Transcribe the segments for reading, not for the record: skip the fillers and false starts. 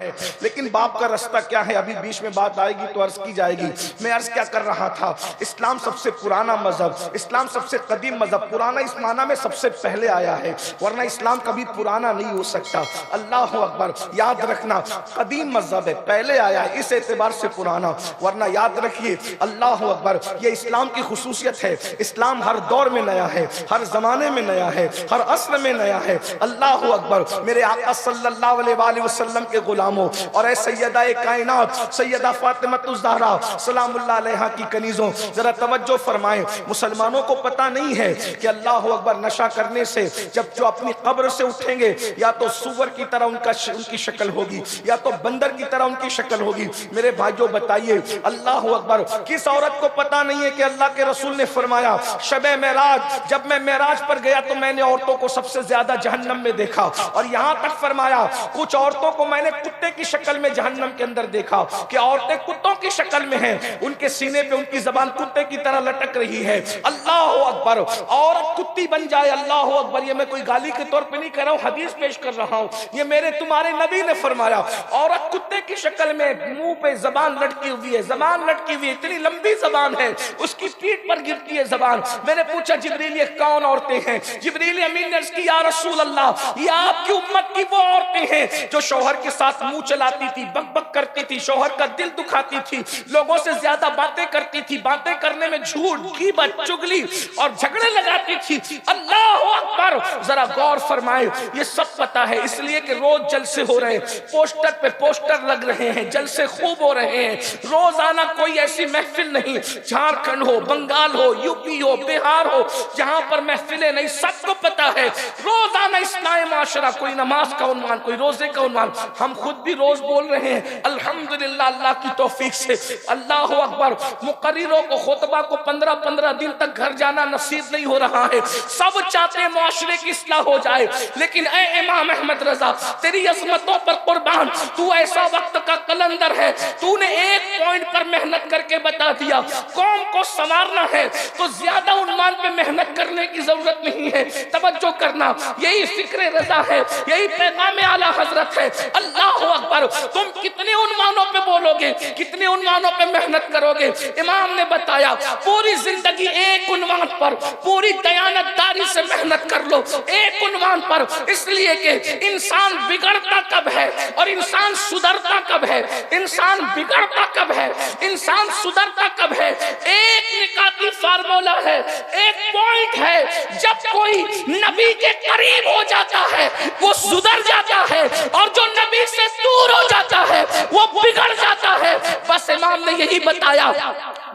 है। लेकिन बाप का रास्ता क्या है, अभी बीच में बात आएगी तो अर्ज की जाएगी। मैं अर्ज क्या कर रहा था, इस्लाम सबसे पुराना मजहब, इस्लाम सबसे कदीम मजहब, पुराना इस माना में सबसे पहले आया है, वरना इस्लाम कभी पुराना नहीं हो सकता। अल्लाह अकबर, याद रखना कदीम मजहब है, पहले आया है, इस एतबार से पुराना, वरना याद रखिए अल्लाह अकबर, ये इस्लाम की खुसूसियत है। इस्लाम हर दौर में नया है, हर जमाने में नया है, हर अस्र में नया है। अल्लाह अकबर, मेरे आका सल्लल्लाहु अलैहि वसल्लम के गुलाम और ऐ सैयदा कायनात सैयदा फातिमतुज़ ज़हरा सलामुल्लाह अलैहा की कनीज़ों, जरा तवज्जो फरमाएं। मुसलमानों को पता नहीं है कि अल्लाह अकबर नशा करने से जब जो अपनी कब्र से उठेंगे, या तो सूअर की तरह उनकी शक्ल होगी, या तो बंदर की तरह उनकी शक्ल होगी। मेरे भाइयों बताइए, अल्लाह अकबर, किस औरत को पता नहीं है कि अल्लाह के रसूल ने फरमाया शबे मेराज, जब मैं मेराज पर गया तो मैंने औरतों को सबसे ज्यादा जहन्नम में देखा, और यहां तक फरमाया कुछ औरतों को मैंने कुत्ते की शक्ल में जहन्नम के अंदर देखा कि औरतें कुत्तों की शक्ल में हैं, उनके सीने पे उनकी जबान कुत्ते की तरह लटक रही है। अल्लाह अकबर, औरत कुत्ती बन जाए, अल्लाह अकबर, ये मैं कोई गाली के तौर पे नहीं कर रहा हूं, हदीस पेश कर रहा हूं, ये मेरे तुम्हारे नबी ने फरमाया। औरत कुत्ते की शक्ल में, मुंह पे जबान लटकी हुई है, जबान लटकी हुई है, इतनी लंबी जबान है, उसकी पीठ पर गिरती है जबान। मैंने पूछा जिब्रील ये कौन औरतें हैं? जिब्रील अमीन ने अर्ज़ की या रसूल अल्लाह, ये आपकी उम्मत की वो औरतें हैं जो शौहर के साथ मुंह चलाती थी, बकबक करती थी, शौहर का दिल दुखाती थी, लोगों से ज्यादा बातें करती थी, बातें करने में झूठ, गीबत, चुगली और झगड़े लगाती थी। अल्लाह अकबर, जरा गौर फरमाए, ये सब पता है इसलिए कि रोज जलसे हो रहे हैं, पोस्टर पे पोस्टर लग रहे हैं, जलसे खूब हो रहे हैं। रोजाना कोई ऐसी महफिल नहीं, झारखंड हो, बंगाल हो, यूपी हो, बिहार हो, जहां पर महफिलें नहीं, सबको पता है रोजाना इस्लामी माशरा, कोई नमाज का उन्वान, कोई रोजे का उन्वान, हम खुद भी रोज बोल रहे हैं अल्हम्दुलिल्लाह, अल्लाह की तौफीक से। अल्लाह अकबर, मुकर्रिरों को, खुतबा को 15-15 दिन तक घर जाना नसीब नहीं हो रहा है। सब चाहते हैं मुआशरे की इस्लाह हो जाए, लेकिन ऐ इमाम अहमद रजा, तेरी अज़मतों पर कुर्बान, तू ऐसा वक्त का कलंदर है, तूने एक पॉइंट पर मेहनत करके बता दिया। कौम को संवारना है तो ज्यादा उन्मान पे मेहनत करने की जरूरत नहीं है। तवज्जो करना, यही फिक्र रजा है, यही पैगाम आला हजरत है। अल्लाह अकबर, तुम कितने उन्मानों पे बोलोगे, कितने उन्मानों पे मेहनत करोगे? इमाम ने बताया पूरी जिंदगी एक उन्वान पर, पूरी दयानतदारी से मेहनत कर लो एक उन्वान पर, इसलिए कि इंसान बिगड़ता कब है और इंसान सुधरता कब है, इंसान बिगड़ता कब है, इंसान सुधरता कब है। एक निकाती फार्मूला है, एक पॉइंट है, जब कोई नबी के करीब हो जाता है वो सुधर जाता है, और जो नबी से दूर हो जाता है वो बिगड़ जाता है। बस इमाम ने यही बताया,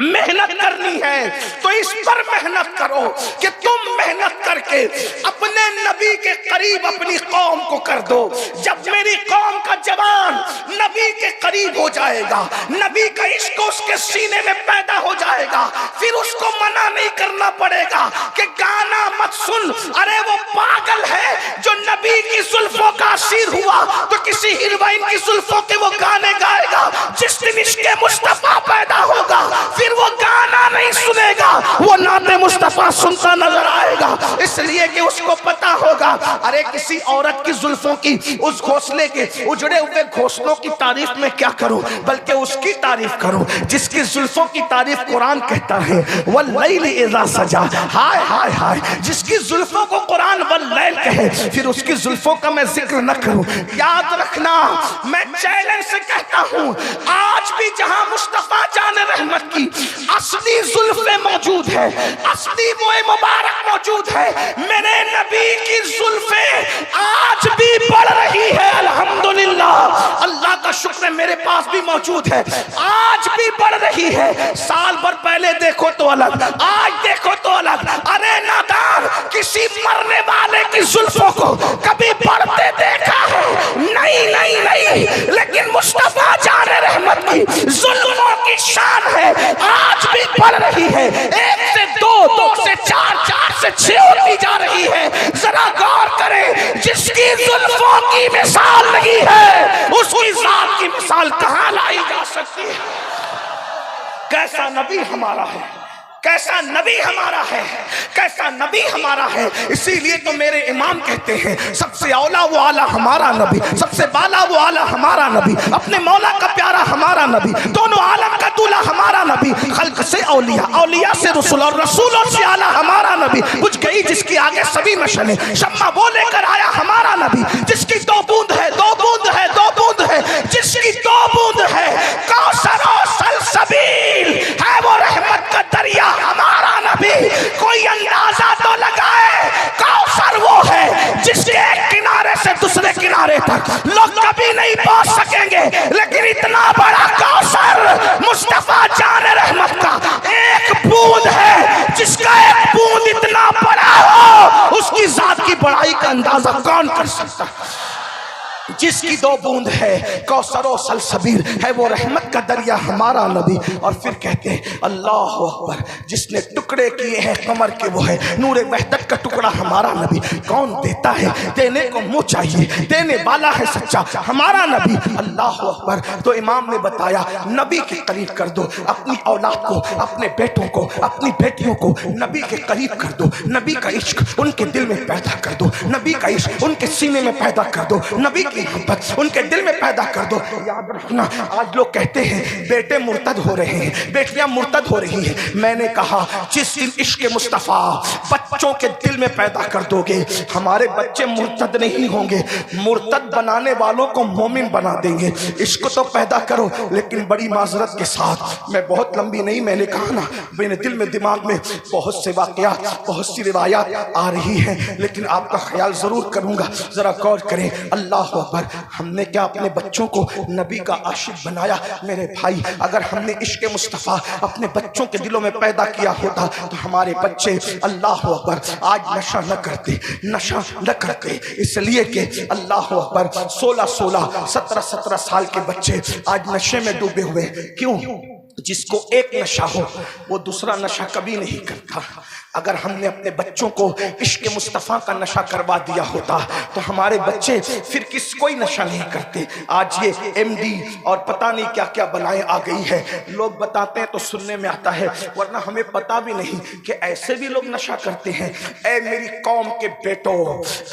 मेहनत करनी है तो इस पर मेहनत करो कि तुम मेहनत करके अपने नबी के करीब अपनी कौम को कर दो। जब मेरी कौम का जवान नबी के करीब हो जाएगा, नबी का इश्क उसके सीने में पैदा हो जाएगा, फिर उसको मना नहीं करना पड़ेगा कि गाना मत सुन। अरे वो पागल है जो नबी की जुल्फों का असीर हुआ तो किसी हीरोइन की जुल्फों के वो गाने गाएगा। जिस दिन इश्क़े मुस्तफा पैदा होगा फिर वो गाना नहीं सुनेगा, वो नाते मुस्तफा सुनता नजर आएगा, इसलिए कि उसको पता होगा अरे किसी औरत की जुल्फों की, उस घोंसले के उजड़े हुए घोंसलों की तारीफ में क्या करूं, बल्कि उसकी तारीफ करूं जिसकी जुल्फों की तारीफ कुरान कहता है वल्लैल इज़ा सजा। हाय हाय हाय, जिसकी जुल्फों को कुरान वल्लैल कहे फिर उसकी जुल्फों का मैं जिक्र न करूं। याद रखना, मैं चैलेंज से कहता हूं, आज भी जहां मुस्तफा जान रहमत की असली जुल्फे मौजूद है, असली मोए मुबारक मौजूद है, मेरे नबी की जुल्फे आज भी बढ़ रही है। अल्हम्दुलिल्लाह, अल्लाह का शुक्र है मेरे पास भी मौजूद है, आज भी बढ़ रही है। साल भर पहले देखो तो अलग, आज देखो तो अलग। अरे नादान, किसी मरने वाले की जुल्फों को कभी बढ़ते देखा है? नहीं नहीं नहीं, लेकिन मुस्तफा जाने रहमत की जुल्फों की शान है, आज भी बढ़ रही है। 1 से 2, 2 से 4, 4 से 6 होती जा रही है। जरा गौर करें, जिसकी जुल्फों की मिसाल नहीं है उसकी जात की मिसाल कहां लाई जा सकती है? कैसा नबी हमारा है, कैसा नबी हमारा है, कैसा नबी हमारा है। इसीलिए तो मेरे इमाम कहते हैं सबसे औला वो आला हमारा नबी, सबसे बाला वो आला हमारा नबी, अपने मौला का प्यारा हमारा नबी, दोनों आलम का दूल्हा हमारा नबी, खल्क से औलिया, औलिया से रसूल और रसूलों से आला हमारा नबी। कुछ गई जिसकी आगे सभी मशने, शम्मा वो लेकर आया हमारा नबी, जिसकी दो बूंद है, दो बूंद है, दो बूंद है, जिसकी दो बूंद है, कौसर और सलसबील है वो रहमत का दरिया हमारा नबी। कोई अंदाजा तो लगाए, कौसर वो है जिसके एक किनारे से दूसरे किनारे तक लोग कभी नहीं पहुंच सकेंगे, लेकिन इतना बड़ा कौसर मुस्तफा जान रहमत का एक बूंद है, जिसका एक बूंद इतना बड़ा हो, उसकी जात की बड़ाई का अंदाजा कौन कर सकता। जिसकी दो बूंद है, कौसर और सलसबील है वो रहमत का दरिया हमारा नबी। और फिर कहते हैं अल्लाह अकबर, जिसने टुकड़े किए हैं कमर के वो है नूरे वहदत का टुकड़ा हमारा नबी। कौन देता है, देने को मुंह चाहिए, देने वाला है सच्चा हमारा नबी। अल्लाह अकबर। तो इमाम ने बताया नबी के करीब कर दो अपनी औलाद को, अपने बेटों को, अपनी बेटियों को नबी के करीब कर दो, नबी का इश्क उनके दिल में पैदा कर दो, नबी का इश्क उनके सीने में पैदा कर दो, नबी की मोहब्बत उनके दिल में पैदा कर दो। याद रखना, आज लोग कहते हैं बेटे मुर्तद हो रहे हैं, बेटियां मुर्तद हो रही हैं। मैंने कहा जिस दिन इश्क मुस्तफा बच्चों के दिल में पैदा कर दोगे, हमारे बच्चे मुर्तद नहीं होंगे, मुर्तद बनाने वालों को मोमिन बना देंगे। इश्क तो पैदा करो, लेकिन बड़ी माजरत के साथ, मैं बहुत लंबी नहीं, मैंने कहा ना मेरे दिल में दिमाग में बहुत से वाकयात, बहुत सी रिवायात आ रही हैं, लेकिन आपका ख्याल जरूर करूंगा, जरा गौर करें। अल्लाह अकबर। हमने क्या अपने बच्चों को नबी का आशिक बनाया? मेरे भाई, अगर हमने इश्क मुस्तफा अपने बच्चों के दिलों में पैदा किया होता तो हमारे बच्चे अल्लाह अकबर आज नशा न करते, नशा न करते। इसलिए कि अल्लाह अकबर 16-16, 17-17 साल के बच्चे आज नशे में डूबे हुए। क्यों? जिसको एक नशा हो वो दूसरा नशा कभी नहीं करता। अगर हमने अपने बच्चों को इश्क मुस्तफ़ा का नशा करवा दिया होता तो हमारे बच्चे फिर कोई नशा नहीं करते। आज ये MD और पता नहीं क्या क्या बनाए आ गई है, लोग बताते हैं तो सुनने में आता है, वरना हमें पता भी नहीं कि ऐसे भी लोग नशा करते हैं। ऐ मेरी कौम के बेटों,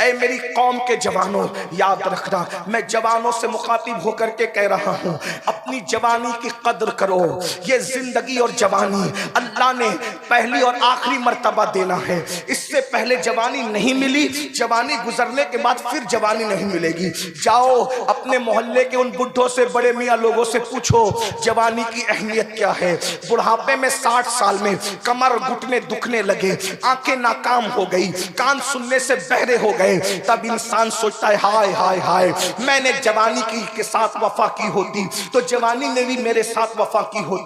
ऐ मेरी कौम के जवानों, याद रखना, मैं जवानों से मुखातिब होकर के कह रहा हूँ, अपनी जवानी की कदर करो। ये जिंदगी और जवानी अल्लाह ने पहली और आखिरी मर्तबा देना है। इससे पहले जवानी नहीं मिली, जवानी गुजरने के बाद फिर जवानी नहीं मिलेगी। जाओ अपने मोहल्ले के उन बुढ़ों से, बड़े मियाँ लोगों से पूछो जवानी की अहमियत क्या है। बुढ़ापे में 60 साल में कमर घुटने दुखने लगे, आंखें नाकाम हो गई, कान सुनने से बहरे हो गए, तब इंसान सोचता है हाय हाय हाय, मैंने जवानी के साथ वफा की होती तो जवानी ने भी मेरे साथ वफा की होती।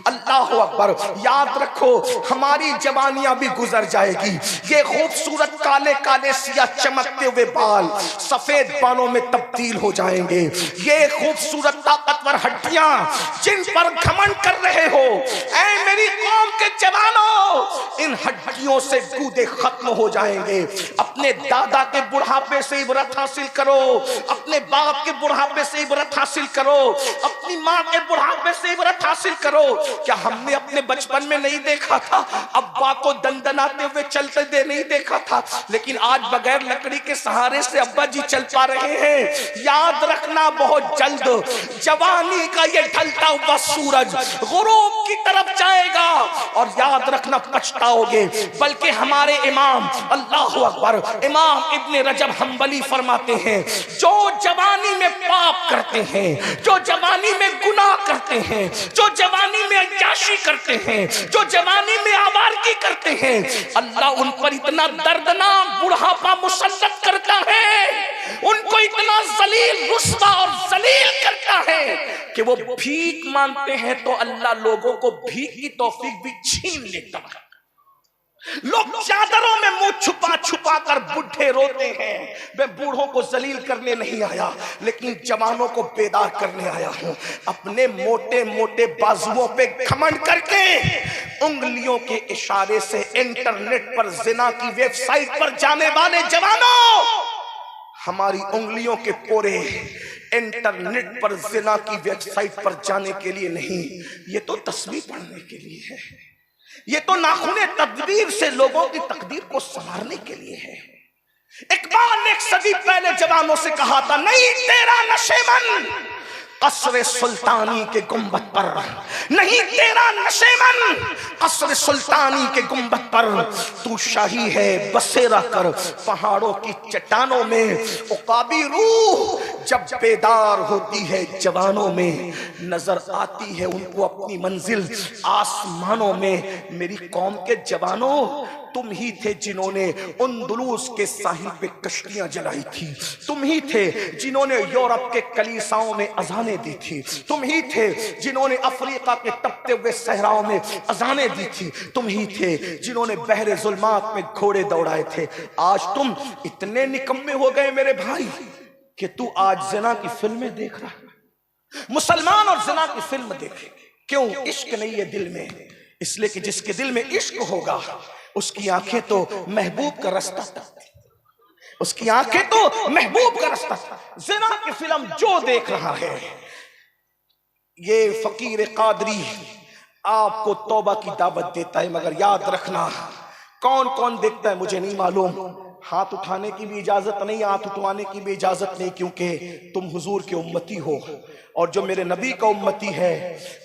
अल्लाह अकबर। याद रखो, हमारी जवानियां भी गुजर जाएगी। ये खूबसूरत काले काले सिया चमकते हुए बाल सफेद बालों में तब्दील हो जाएंगे। ये खूबसूरत ताकतवर हड्डियां जिन पर घमंड कर रहे हो, ऐ मेरी कौम के जवानों, इन हड्डियों से कूदे खत्म हो जाएंगे। अपने दादा के बुढ़ापे से इबरत हासिल करो, अपने बाप के बुढ़ापे से इबरत हासिल करो, अपनी माँ के बुढ़ापे से इबरत हासिल करो। क्या हमने अपने बचपन में नहीं देखा था अब्बा को दंदनाते हुए चलते दे नहीं देखा था? लेकिन आज बगैर लकड़ी के सहारे से अब्बा जी चल पा रहे हैं। याद रखना, बहुत जल्द जवानी का ये ढलता हुआ सूरज गुरूब की तरफ जाएगा और याद रखना पछताओगे। बल्कि हमारे इमाम, अल्लाह अकबर, इमाम इब्ने रजब हम्बली फरमाते हैं, जो जवानी में पाप करते हैं, जो जवानी में गुनाह करते हैं, जो जवानी में अय्याशी करते हैं, जो जवानी में आवारगी करते हैं, अल्लाह उन पर इतना दर्दनाक बुढ़ापा मुसल्लत करता है, उनको इतना जलील, रुस्वा और जलील करता है कि वो भीख मांगते हैं तो अल्लाह लोगों को भीख की तौफीक भी छीन लेता है। लोग चादरों में मुंह छुपा छुपा कर बुढ़े रोते हैं। मैं बूढ़ों को जलील करने नहीं आया, लेकिन जवानों को बेदार करने आया हूं। अपने मोटे मोटे बाजुओं पे घमंड करके उंगलियों के इशारे से इंटरनेट पर जिना की वेबसाइट पर जाने वाले जवानों, हमारी उंगलियों के पोरे इंटरनेट पर जिना की वेबसाइट पर जाने के लिए नहीं, ये तो तस्वीर पढ़ने के लिए है। ये तो नाखूने तदबीर से लोगों की तकदीर को संवारने के लिए है। इकबाल ने एक सदी पहले जवानों से कहा था, नहीं तेरा नशेमन कसरे सुल्तानी के गुंबद पर, नहीं तेरा नशेमन कसरे सुल्तानी के गुंबद पर, तू शाही है बसेरा कर पहाड़ों की चट्टानों में। उकाबी रूह जब बेदार होती है जवानों में, नजर आती है उनको अपनी मंजिल आसमानों में। मेरी कौम के जवानों, तुम ही थे जिन्होंने अंदलुस के साहिल पे कश्तियां जलाई थी, तुम ही थे जिन्होंने यूरोप के कलीसाओं में अजानें दी थी, तुम ही थे जिन्होंने अफ्रीका के तपते हुए सहराओं में अजानें दी थी, तुम ही थे जिन्होंने बहरे जुल्मात में घोड़े दौड़ाए थे। आज तुम इतने निकम्मे हो गए मेरे भाई कि तू आज ज़िना की फिल्में देख रहा है। मुसलमान और ज़िना की फिल्म देखे क्यों? इश्क नहीं है दिल में, इसलिए कि जिसके दिल में इश्क होगा उसकी आंखें तो महबूब का रास्ता तकती, उसकी आंखें तो महबूब का रास्ता। ज़िना की फिल्म जो देख रहा है, ये फकीर कादरी आपको तौबा की दावत देता है, मगर याद रखना कौन कौन देखता है मुझे नहीं मालूम। हाथ उठाने की भी इजाजत नहीं, हाथ उठवाने की भी इजाजत नहीं, क्योंकि तुम हुजूर के उम्मती हो और जो मेरे नबी का उम्मती है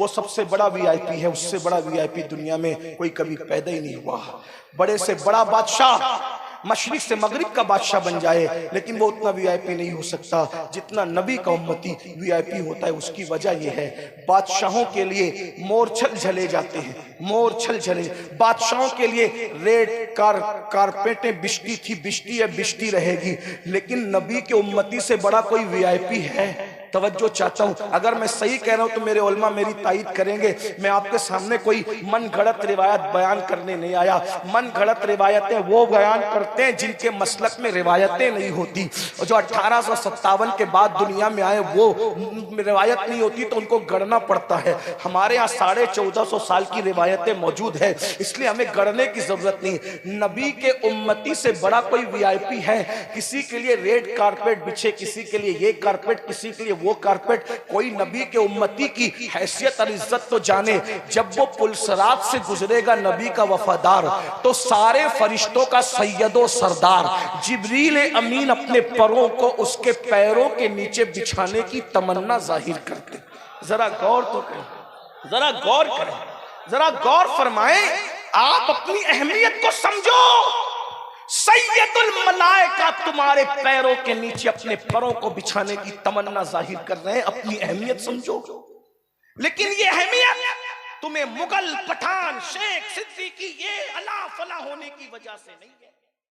वो सबसे बड़ा वीआईपी है। उससे बड़ा वीआईपी दुनिया में कोई कभी पैदा ही नहीं हुआ। बड़े से बड़ा बादशाह मशरिक से मगरिब का बादशाह बन जाए, लेकिन वो उतना वीआईपी नहीं हो सकता जितना नबी का उम्मती वीआईपी होता है। उसकी वजह यह है, बादशाहों के लिए मोरछल झले जाते हैं, मोरछल झले। बादशाहों के लिए रेड कारपेटें बिछती थी, बिछती है, बिछती रहेगी, लेकिन नबी के उम्मती से बड़ा कोई वीआईपी है? तवज्जो चाहता हूं, अगर मैं सही कह रहा हूं तो मेरे उलमा मेरी तायीद करेंगे। मैं आपके सामने कोई मन घड़त रिवायत बयान करने नहीं आया। मन घड़त रिवायतें वो बयान करते हैं जिनके मसलक में रिवायतें नहीं होती, और जो 1857 के बाद दुनिया में आए वो रिवायत नहीं होती तो उनको गढ़ना पड़ता है। हमारे यहाँ 1450 साल की रिवायतें मौजूद है, इसलिए हमें गढ़ने की जरूरत नहीं। नबी के उम्मती से बड़ा कोई वीआईपी है? किसी के लिए रेड कारपेट बिछे, किसी के लिए ये कारपेट, किसी के लिए वो कारपेट, कोई नबी के उम्मती की हैसियत और इज्जत तो जाने। जब वो पुलसरात से गुजरेगा नबी का वफादार, तो सारे फरिश्तों का सैयदो सरदार जिब्रील अमीन अपने परों को उसके पैरों के नीचे बिछाने की तमन्ना जाहिर करते। जरा गौर तो करें, जरा गौर करें, जरा गौर फरमाएं। आप अपनी अहमियत को समझो। सैयदुल मलाइका तुम्हारे पैरों के नीचे अपने पैरों को बिछाने की तमन्ना जाहिर कर रहे हैं, अपनी अहमियत समझो। लेकिन ये अहमियत तुम्हें मुगल, पठान, शेख, सिद्दीकी, ये अला फला होने की वजह से नहीं है।